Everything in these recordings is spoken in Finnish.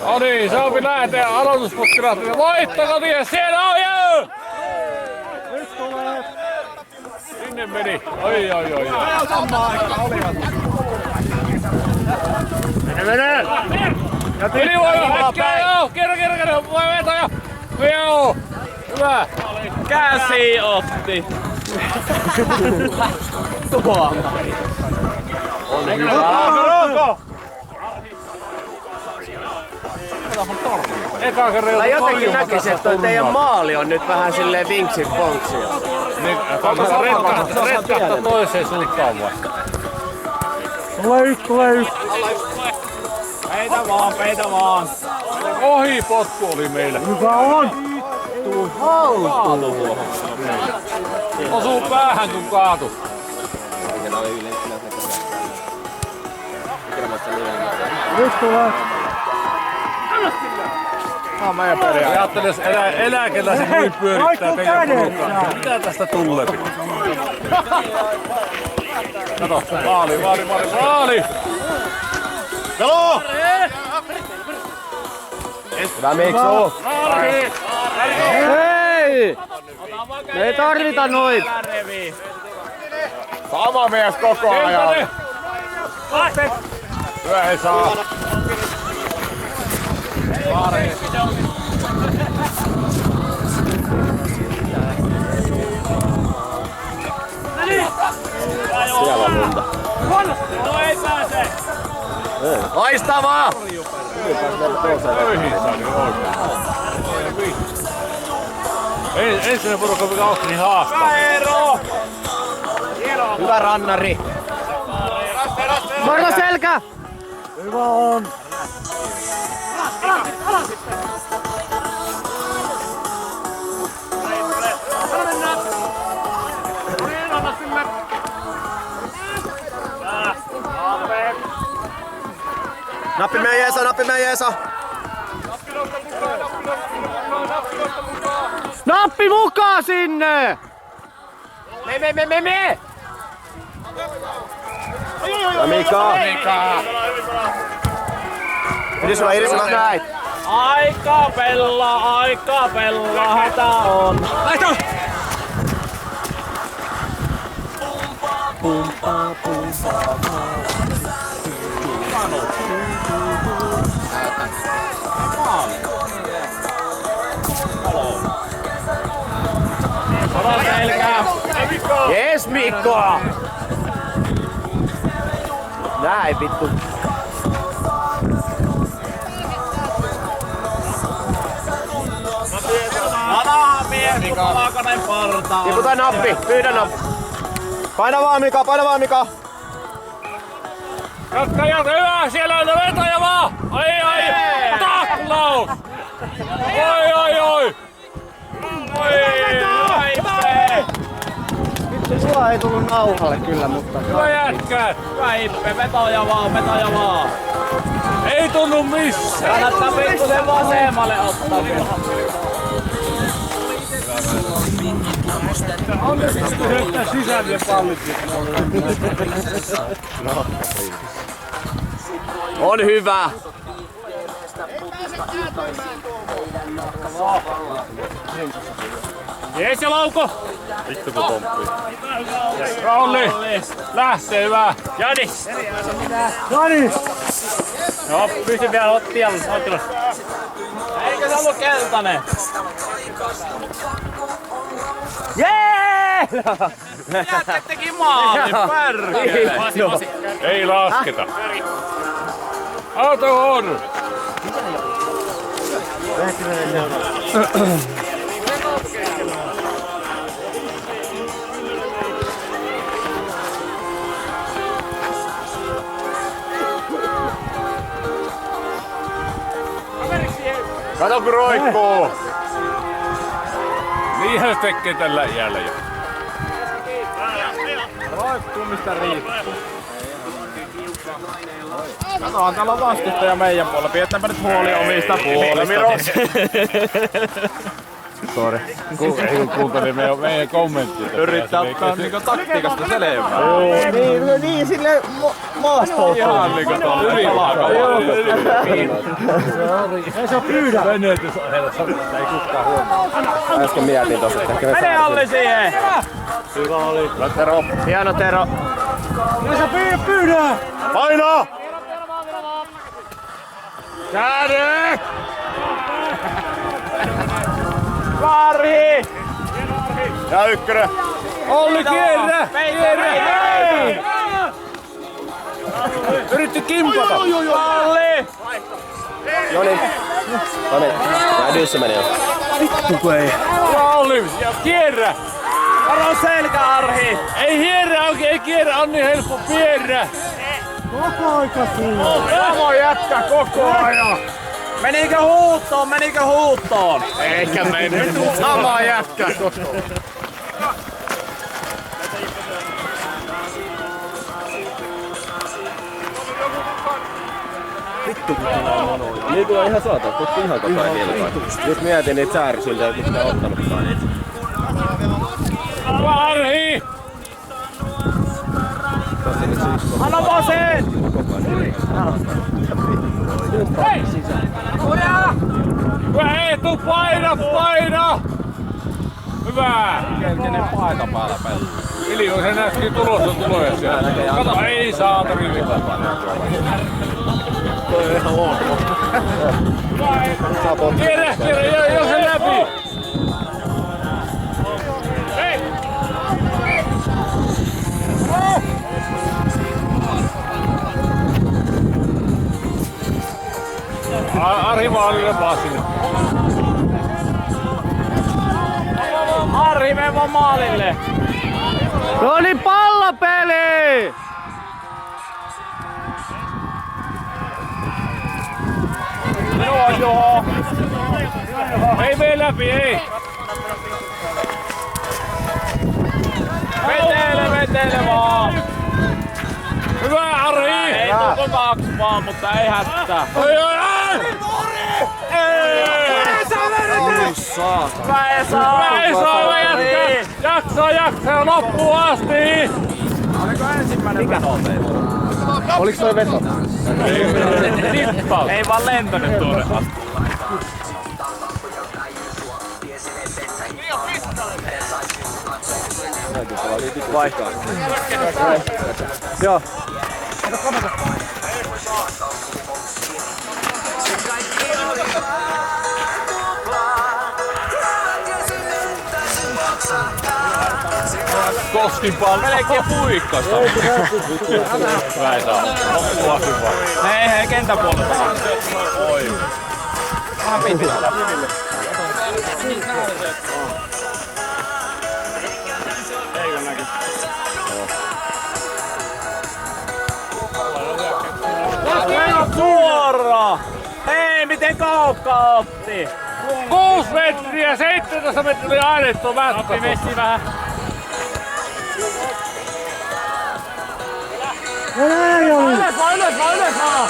No niin, se on lähete aloitusputkina. Voittako tie? Siellä on jo! Nyt tulee! Sinne meni. Oi. Samaan aikaan olivat. Mene! Ylivoima hetkeä joo! Kerro! Voi veto jo! Joo! Hyvä! Käsi otti! Tuo! On hyvä! Eka kerran Mä jotenkin näkisin, että toi teidän maali on nyt vähän silleen vinksin ponksia. Niin, retkahtaa toiseen suuntaan vasta. Tulee yksi. Peitä vaan. Ohi potku oli meillä. Hyvä on! Kaatu. Osuu päähän kun kaatu. Nyt tulee! Ajattelin, jos eläkellä se noin pyörittää teidän porukkaa. Mitä tästä tulee? Kato, maali! Jalo! Hyvä Miksu! Hei! Me ei tarvita noit! Sama mies koko ajan. Hyvä ei saa. Siellä on lunta. No ei pääse! Loistavaa! Ensimmäinen porukka mikä otti niin haastaa. Hyvä rannari! Marko selkä! Hyvä on! Nappi meidän Jeesa! Nappi mukaan sinne! Me! Ja Mika! Irisulla näin! Aika pella, hätä on. Laito! Jes Mikko! Näin vittu. Tiputa nappi, pyydä nappi. Paina vaan Mika. Jatka, hyvä, siellä on vetoja vaan! Ai! Taklaus! Oi! Vittu, sua ei tullut nauhalle kyllä, mutta... Hyvä jätkä! Hyvä Ippe, vetoja vaan. Ei tunnu missään! Kannattaa pikkusen vasemmalle ottaa. Hyökkää sisään ja pallit. On hyvä. Jees ja lauko! Vittu kun pomppii. Rauli! Lähtee hyvä! Janis! Joo, pysy vielä ottialla. Eikö se ollut keltainen? Jee! Jätkä teki maalin, pärkele! Ei lasketa. Auto on! Kato kun roikkuu! Niinhän se tekee tällä iällä jo. Roikkuu mistä riittää. Katohan täällä on vastustaja meidän puolella. Pidetäänpä nyt huoli omista puolista. story. Kuuntelin meidän kommenttia. Yrittää ottaa niinku taktiikasta selvää. Niin sille maastoon. Ihan niinku tuolla yrittää. Ei saa pyydä. Ei kukaan huomaa. Äsken mietin tossa, että ehkä me Mene Alli siihen! Hyvä oli. Tero. Hieno Tero. Ei saa pyydä! Painaa! Käde! Karhi! Ja ykkönen. Olli kierrä! Kierrä! Yritti kimpata! Alli! Joni. Noniin. Dyssä meni jo. Vittu kun ei. Olli! Ja kierrä! Varo selkä Arhi! Ei hierrä oikein, ei kierrä, on niin helppo kierrä! Koko aika sulla. Samo jätkä koko ajan! Menikö huuttoon? Menikö huuttoon? Eikä mennyt. Sama jätkä koko ajan. Niin tulee ihan saata, tutti ihan koko ajan vilkaan. Just mietin niitä säärisiltä, että mitä on ottanutkaan niitä. Arhi! Anna vasen! Hei! Hyvä Eetu, paina! Hyvä! Kenen paita päällä pelaa. Ilioisen näytti tulossa tuloja siellä. Kato, ei saatari mitään. Toi on ihan ok. Kierrä, jo se läpi! Hei! Arhi maalille vaan sinne. Arhi, mene vaan maalille! No niin, pallopeli! Joo. Ei mene läpi, ei! Vetele vaan! Hyvä Arhi! Ei tuu kaksi vaan, mutta ei hätää. Oi! Hyvä Esa, jaksaa loppuun asti! Oliko ensimmäinen veto teillä? Oliks toi veto? Ei vaan lentänyt tuonne asti. Vaihtaa. Joo. Koskin paljon. Melkein puikkasta. Hyvä Esa. Loppua hyvä. Hei, kentäpuolelta. Oi. Vähän pitää. Suora! Hei, miten Kaukka otti? 6 metriä, 17 metriä ainettu matka. Nappi messi vähän. Ylös vaan!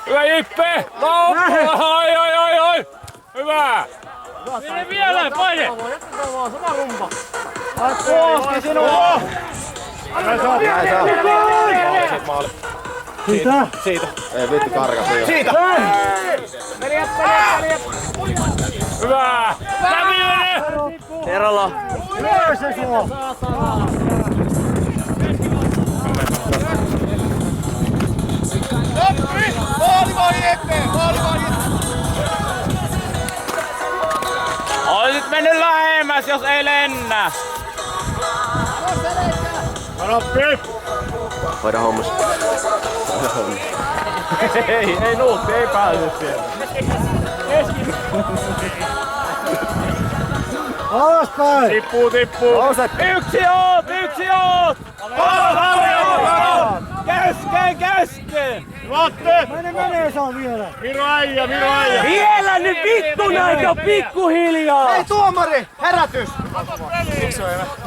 Hyvä Jippe! Loppu! Oi! Hyvä! Mene vielä, paine! Puoski sinua! Siitä. Ei vittu karkas. Siitä! Veljet! Hyvä! Läpi mene! Terolla. Oisit mennyt lähemmäs, jos ei lennä! Hoida hommas. Ei nuutti, ei pääse siellä. Alaspäin! Tippuu! Nouset! Yksi oot! Käy Kesken! Lotte! Mene saa vielä. Viro äijä! Vielä nyt vittu näitä pikkuhiljaa! Hei tuomari, herätys!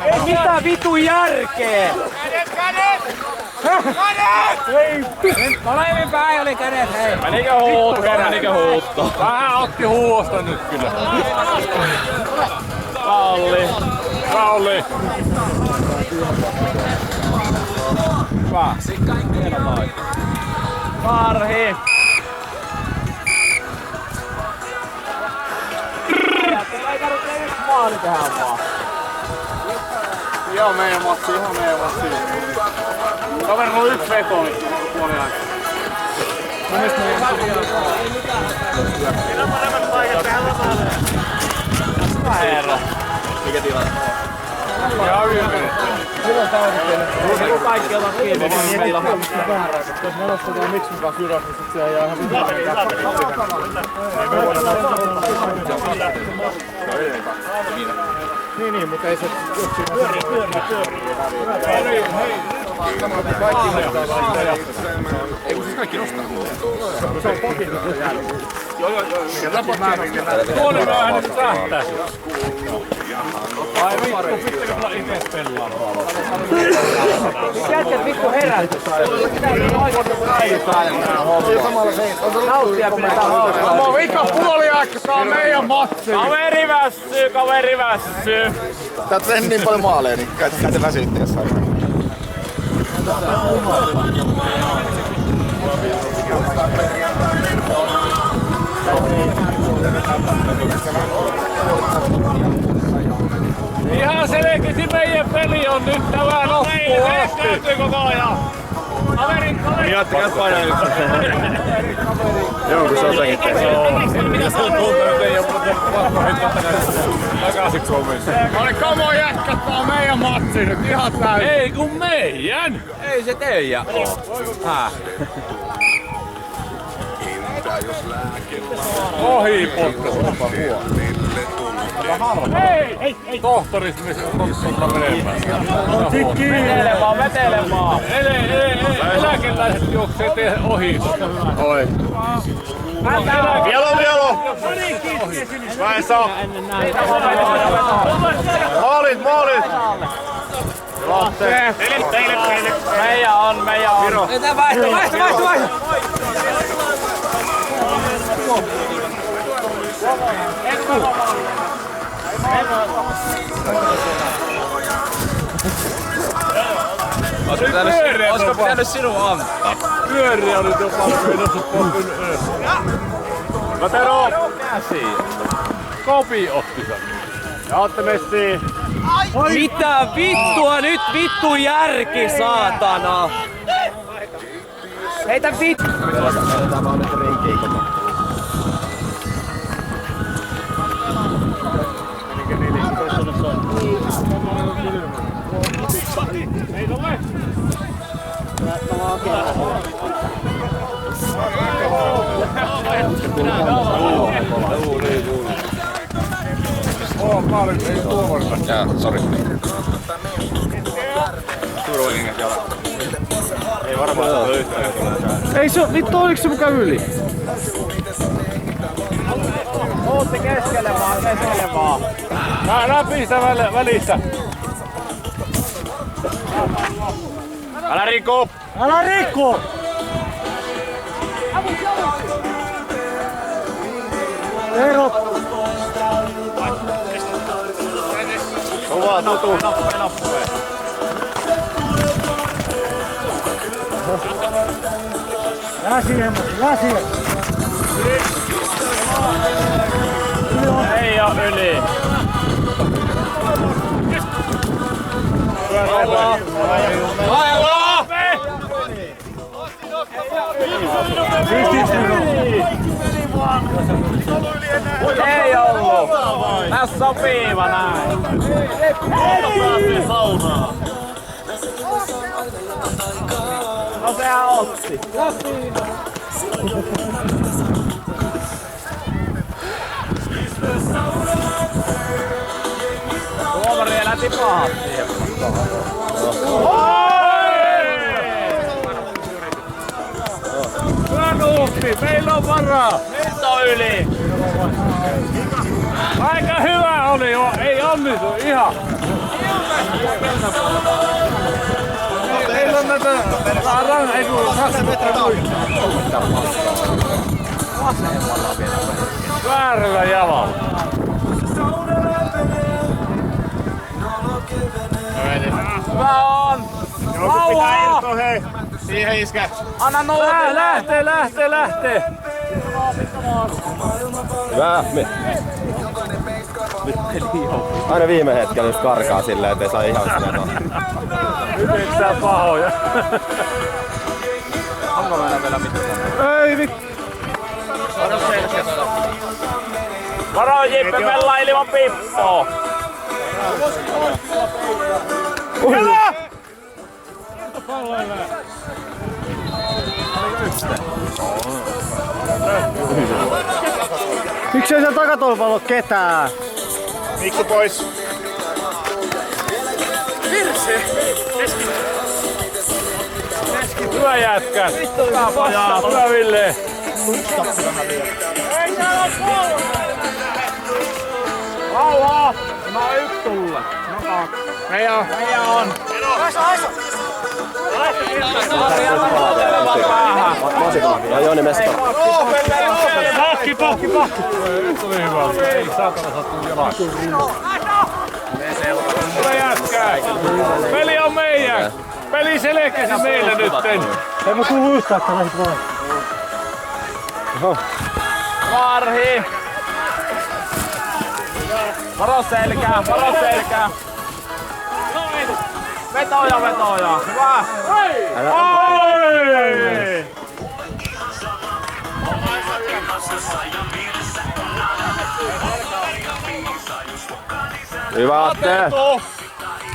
Ei mitään vitu järkeä! Molemmin päin oli kädet, hei! Menikö huutto? Vähän otti huosta nyt kyllä. Rauli! Hyvä. Karhi! Ei tarvitse yksi maali tehdä vaan. Ihan meidän matsi. Kaverilla on yksi veto puoliaika. Hyvä herra. Mikä tilanne? Ihan ymmärretty. Silloin kaikki otat kiinni. Jos me nostetaan miksi mukaan ylös, niin sit se jää ihan Niin, mutta ei se pyörii. Ei kun siis kaikki nostaa. Se on pokin jäänyt. Joo. Mikä tapahtuu? Tuoli vähän nyt sähtää. Ai vittu, pitääkö tulla ite pelaa? Jätkät vittu herätys. Nauttia pidetään hauskaa. Tämä on vika puoliaika, tää on meidän matsi. Kaveri vässyy. Tää on niin paljon maaleja, niin kai te väsyitte jossain. Ihan selkeästi meidän peli on nyt tämä loppuun asti. Koko ajan. Niin jatkaa painaa nyt. Joo, kun se on sekin tehty. Mitä se on tuntunut, ei oo pakko heittää takaisin Suomeen. Oli kamo jätkät, tää on meidän matsi nyt ihan täysin. Ei kun meidän! Ei se teijä oo. Ohi potkas. Hei! Tohtoris, missä on menemään. Vetele vaan. Eläkeläiset juoksee ohi. Oi. Vielo! Vai saa? Maalit! Lotte! Teille. Meidän on. Viro. Vaihto. Olisiko pitänyt sinua antaa? Pyöriä oli tuo palkko, ei noussut polkun ylös. Latero! Kopi otti sen. Ja Atte Messi. Mitä vittua nyt vittu järki saatana? Heitä vittu! Pelataan vaan nyt rinkiin koko. Ei tule! Ei tuomarilla. Jaa, sori. Turvakengät jalat. Ei varmaan ole yhtään. Ei se vittu, oliko se mukaan yli? Ootte keskelle vaan. Läpistä välissä. Älä riko! Älä rikko! Eero! Kova tutu! Jää siihen, Ei oo yli. Ei ollut. Tässä on piiva näin. No sehän otti. Tuomari eläti pahasti. Koppi, meillä on varaa! Lento yli! Aika hyvä oli jo, ei onnistu ihan! Meillä on näitä saadaan edu 2 metriä väärällä jalalla. Hyvä on! Laua! Siihen iskä. Anna nuotille! Lähtee! Hyvä. Aina viime hetkellä just karkaa silleen, ettei saa ihan sitä. Yrittää pahoja. Onko meillä vielä mitään? Ei vittu. Varo Jippe pelaa ilman Pippoa! Hyvä! Miksei siellä takatolpalla oo ketään? Mikko pois. Hyvä jätkä! Hyvä Ville! Rauhaa! Mä oon 1 tulle. Meidän on. Ja Joni Meskari. Pakki! Nyt tuli hyvä. Ei saatana sattuu jalan. Hyvä jätkää! Peli on meidän! Peli selkeästi meillä nytten! Ei mä kuulu yhtään, että lähit vaan. Varhi! Varo selkää! Vetoja! Hyvä! Oi! Hyvä Atte.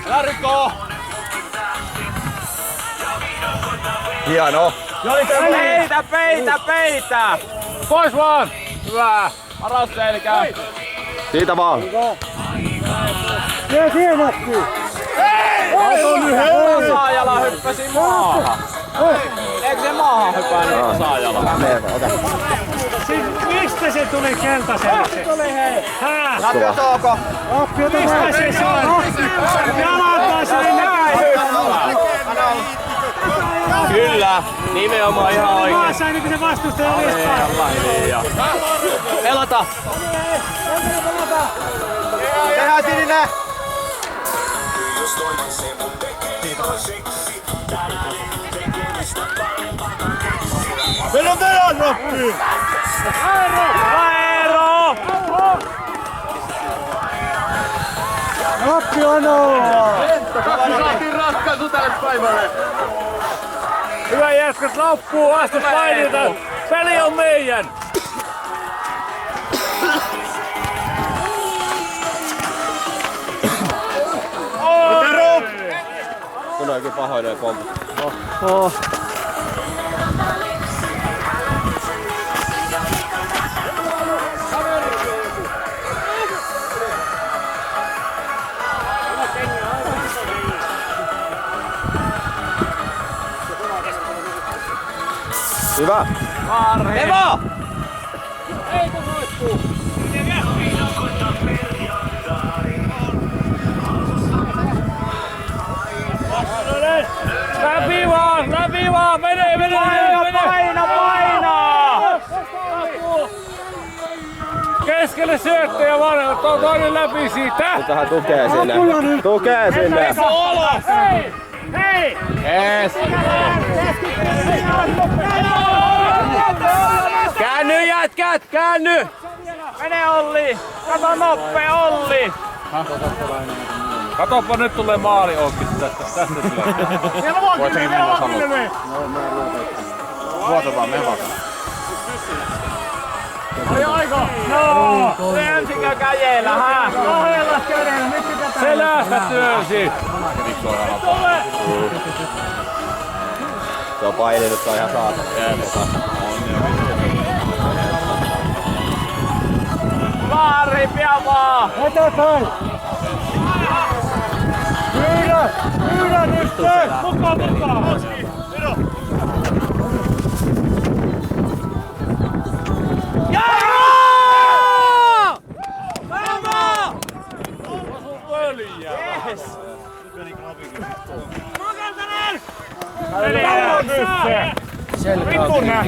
Älä rikoo! Hieno. Peitä! Pois vaan! Hyvä! Varo selkää! Siitä vaan. Siihen näkyy! Tasaajalla hyppäsi maahan. Eikö se maahan hypännyt tasaajalla? Mistä se tuli keltaiselle? Hää? Mistä se sai? Jalan sille näkään! Kyllä, nimenomaan ihan oikein. Vaan sai niinku se vastustaja listaa. Pelata! Tehdään sininen. Meillä on noppi! Aero! Noppi on olla! Saatiin ratkaisu tälle päivälle. Hyvä jätkät loppuun asti painitaan! Peli on meidän! Kun on kyllä pahoin noin pomput. Hyvä! Evo! Läpi vaan! Mene! Paina! Keskelle syöttö ja vaan toinen läpi siitä! Tähän tukee sinne. Tukee sinne! Hei! Yes! Käänny jätkät, käänny! Mene Olli! Kato noppea Olli! Katoppa nyt tulee maali onkin tästä tulee. Voitko mennä sanoa? Vuoto vaan, me vaan. No! Ensikö käjellä, hää? Selästä työnsi! Se on paininut, se on ihan saatana. Vaari, pian vaan! Eteenpäin! Pyydä nyt! Mukaan!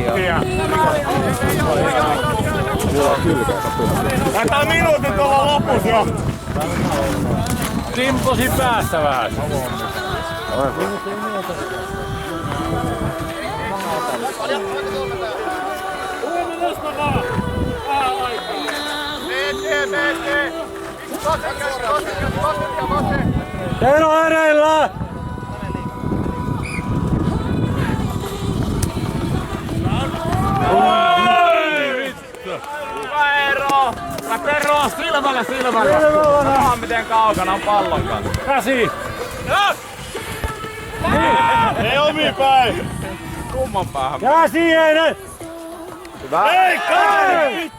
Äkkiä! Laita minuutit olla lopussa jo! Timposi päästä vähän. Teillä on edellä! Hyvä Eero! Tero, silmällä! Ihan miten kaukana on pallon kanssa. Käsi! Ei omiin päin! Kumman päähän? Käsi Einen! Hyvä. Ei kai!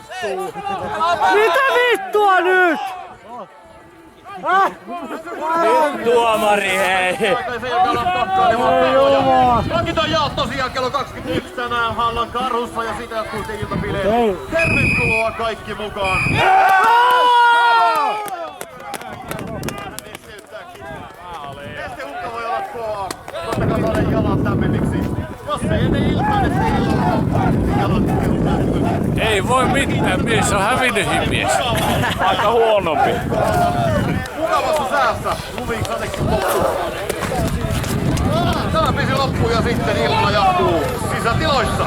Mitä vittua nyt? Tuomari hei! Rakit on jaot tosiaan kello 21 tänään Hallan Karhussa ja sitä jatkuu iltabileet. Tervetuloa kaikki mukaan! Este hukka voi olla kovaa. Koittakaa saada jalat tämmöisiksi. Jos ei ennen iltaa, niin se illalla jalat kehutään. Ei voi mitään, mies on hävinnyt mies. Aika huonompi. Mukavassa säässä. Luviin satekin loppuun. Tämä pisi loppuun ja sitten ilta jatkuu sisätiloissa.